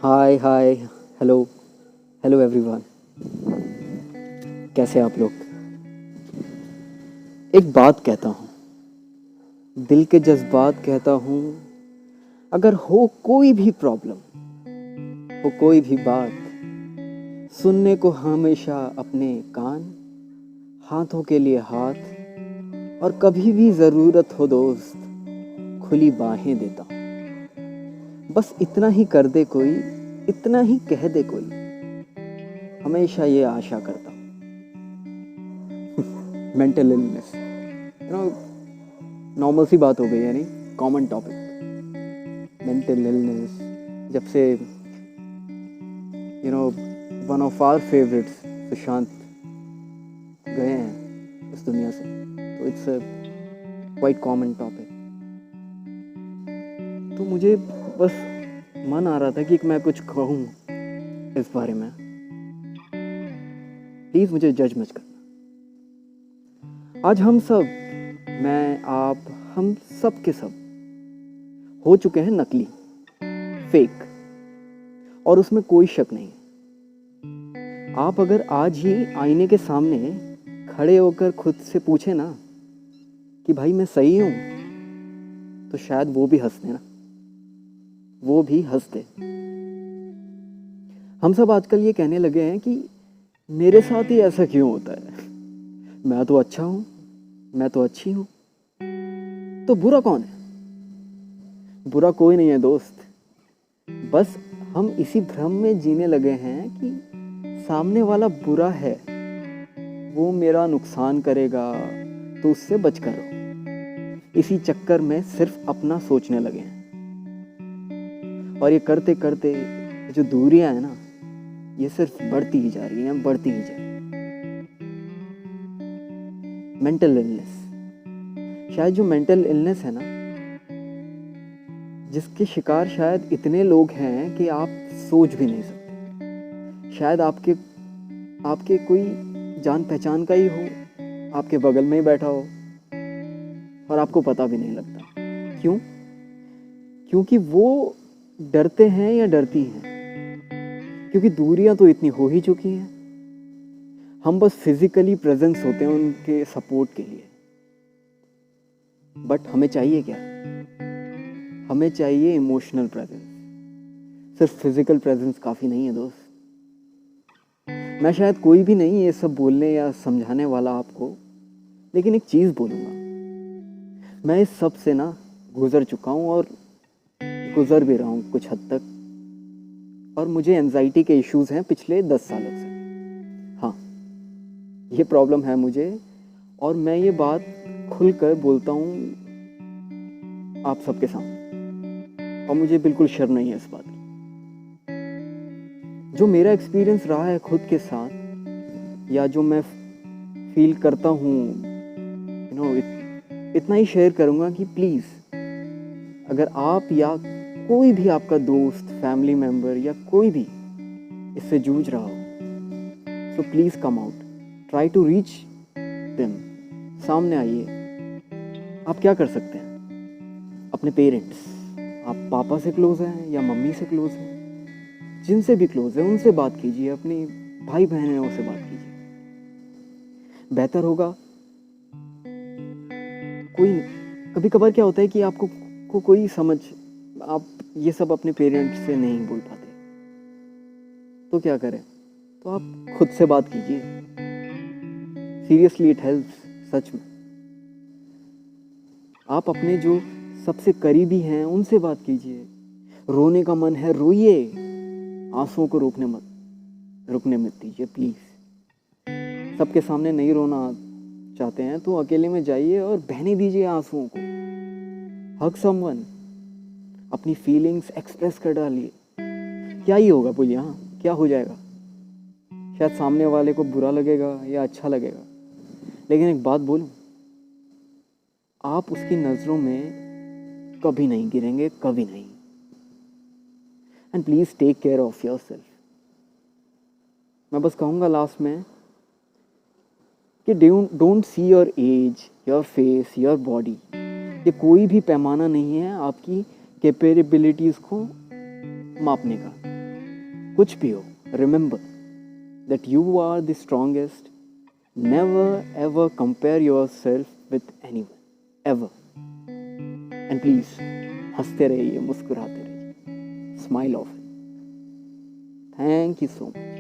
हाय hi hello hello everyone. कैसे हैं आप लोग? एक बात कहता हूँ, दिल के जज्बात कहता हूँ। अगर हो कोई भी प्रॉब्लम, हो कोई भी बात, सुनने को हमेशा अपने कान, हाथों के लिए हाथ, और कभी भी ज़रूरत हो दोस्त, खुली बाहें देता हूँ। बस इतना ही कर दे कोई, इतना ही कह दे कोई, हमेशा ये आशा करता हूँ। मेंटल इलनेस, नॉर्मल सी बात हो गई है, नहीं कॉमन टॉपिक। मेंटल इलनेस जब से one of our favourites Sushant गए हैं इस दुनिया से, तो it's a quite common topic. तो मुझे बस मन आ रहा था कि मैं कुछ कहूँ इस बारे में। प्लीज़ मुझे जज मत करना। आज हम सब, मैं, आप, हम सब के सब हो चुके हैं नकली, फेक, और उसमें कोई शक नहीं। आप अगर आज ही आईने के सामने खड़े होकर खुद से पूछे ना कि भाई मैं सही हूं, तो शायद वो भी हंसते ना, वो भी हंसते। हम सब आजकल ये कहने लगे हैं कि मेरे साथ ही ऐसा क्यों होता है, मैं तो अच्छा हूं, मैं तो अच्छी हूं, तो बुरा कौन है? बुरा कोई नहीं है दोस्त। बस हम इसी भ्रम में जीने लगे हैं कि सामने वाला बुरा है, वो मेरा नुकसान करेगा, तो उससे बच कर रहो। इसी चक्कर में सिर्फ अपना सोचने लगे हैं, और ये करते करते जो दूरियां है ना, ये सिर्फ बढ़ती ही जा रही हैं, बढ़ती ही जा रही हैं। मेंटल इलनेस, शायद जो मेंटल इलनेस है ना, जिसके शिकार शायद इतने लोग हैं कि आप सोच भी नहीं सकते। शायद आपके कोई जान पहचान का ही हो, आपके बगल में ही बैठा हो, और आपको पता भी नहीं लगता। क्यों? क्योंकि वो डरते हैं या डरती हैं, क्योंकि दूरियां तो इतनी हो ही चुकी हैं। हम बस फिजिकली प्रेजेंस होते हैं उनके सपोर्ट के लिए। बट हमें चाहिए क्या? हमें चाहिए इमोशनल प्रेजेंस। सिर्फ फिजिकल प्रेजेंस काफ़ी नहीं है दोस्त। मैं शायद कोई भी नहीं ये सब बोलने या समझाने वाला आपको, लेकिन एक चीज़ बोलूँगा, मैं इस सब से ना गुज़र चुका हूँ, और गुज़र भी रहा हूँ कुछ हद तक। और मुझे एंजाइटी के इश्यूज़ हैं पिछले 10 सालों से। हाँ, ये प्रॉब्लम है मुझे, और मैं ये बात खुलकर बोलता हूँ आप सबके सामने, और मुझे बिल्कुल शर्म नहीं है इस बात की। जो मेरा एक्सपीरियंस रहा है खुद के साथ, या जो मैं फील करता हूँ, इतना ही शेयर करूँगा कि प्लीज़, अगर आप या कोई भी आपका दोस्त, फैमिली मेम्बर या कोई भी इससे जूझ रहा हो, so please come out, try to reach them. सामने आइए। आप क्या कर सकते हैं? अपने पेरेंट्स, आप पापा से क्लोज हैं या मम्मी से क्लोज हैं, जिनसे भी क्लोज है उनसे बात कीजिए, अपनी भाई बहनों से बात कीजिए। बेहतर होगा। कोई कभी कभार क्या होता है कि आपको कोई समझ, आप ये सब अपने पेरेंट्स से नहीं बोल पाते, तो क्या करें? तो आप खुद से बात कीजिए। सीरियसली इट हेल्प्स, सच में। आप अपने जो सबसे करीबी हैं उनसे बात कीजिए। रोने का मन है, रोइए, आंसुओं को रुकने मत दीजिए प्लीज़। सबके सामने नहीं रोना चाहते हैं तो अकेले में जाइए और बहने दीजिए आंसुओं को। हग समवन, अपनी फीलिंग्स एक्सप्रेस कर डालिए। क्या ही होगा बोलिए? हाँ, क्या हो जाएगा? शायद सामने वाले को बुरा लगेगा या अच्छा लगेगा, लेकिन एक बात बोलूं, आप उसकी नज़रों में कभी नहीं गिरेंगे, कभी नहीं। And please take care of yourself. मैं बस कहूँगा लास्ट में कि don't see your age, your face, your body. ये कोई भी पैमाना नहीं है आपकी कैपेबिलिटीज़ को मापने का। कुछ भी हो, remember that you are the strongest. Never ever compare yourself with anyone ever. And please हंसते रहिए, मुस्कुराते रहिए. Smile off. Thank you so much.